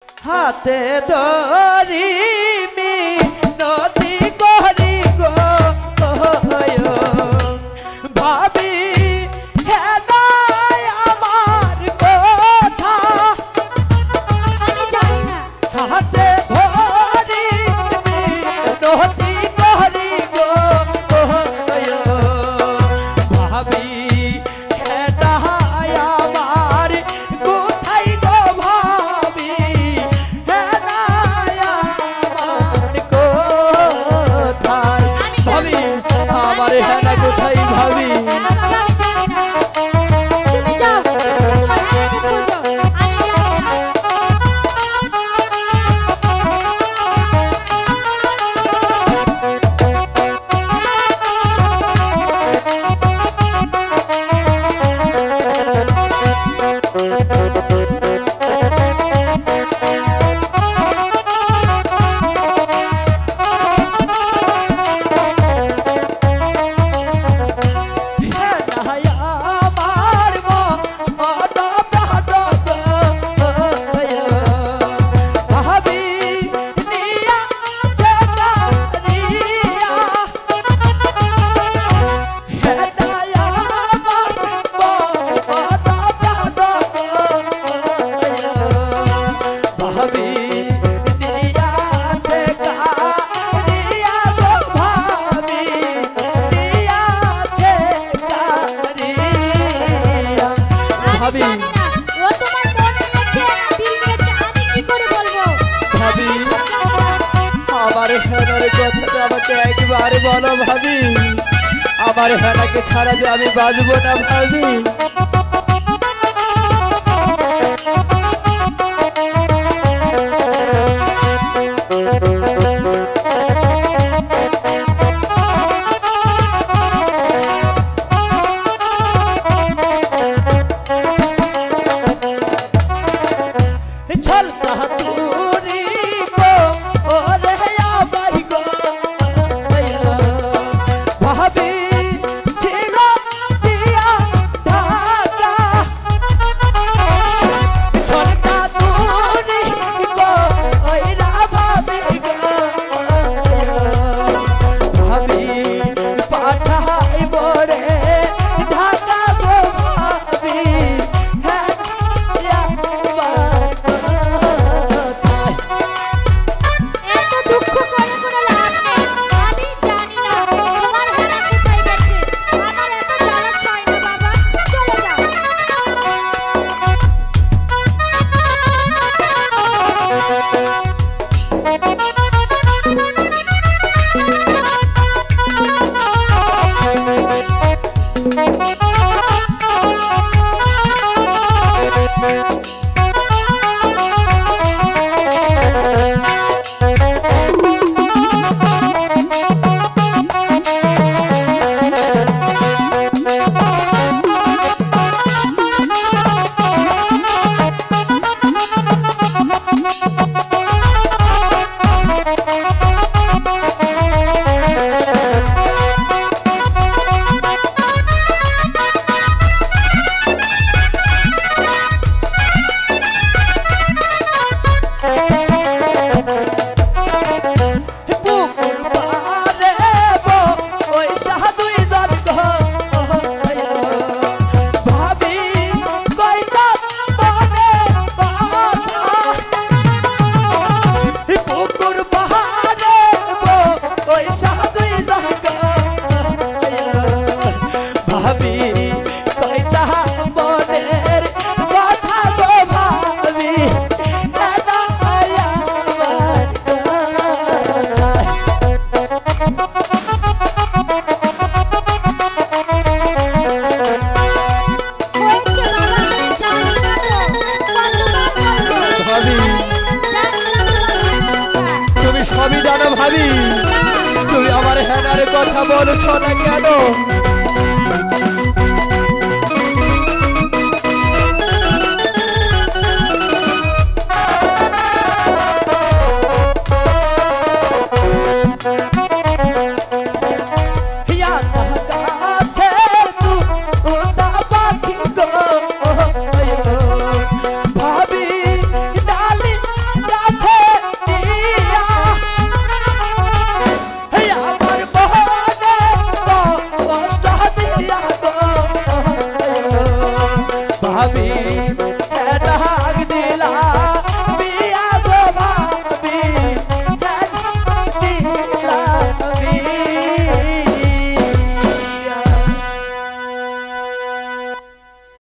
হাতে ধরি মিনতি করি গো ভাবি হেনায় আমার কথা আমি জানি না। হাতে ধরি মিনতি করি গো ভাবি হেনায় আমার কোথায় গো ভাবি হেনায় আমার কোথায় ভাবি আমার হেনা কোথায় ভাবি না বাবা, আমি জানি না। তুমি যাও, তোমার হাতে খোঁজো, আমি জানি না। একবারে বলো ভাবি আমার হেনাকে ছাড়া যে আমি বাঁচবো না ভাবি তুমি আমার হেনার কথা বলছো না কেন?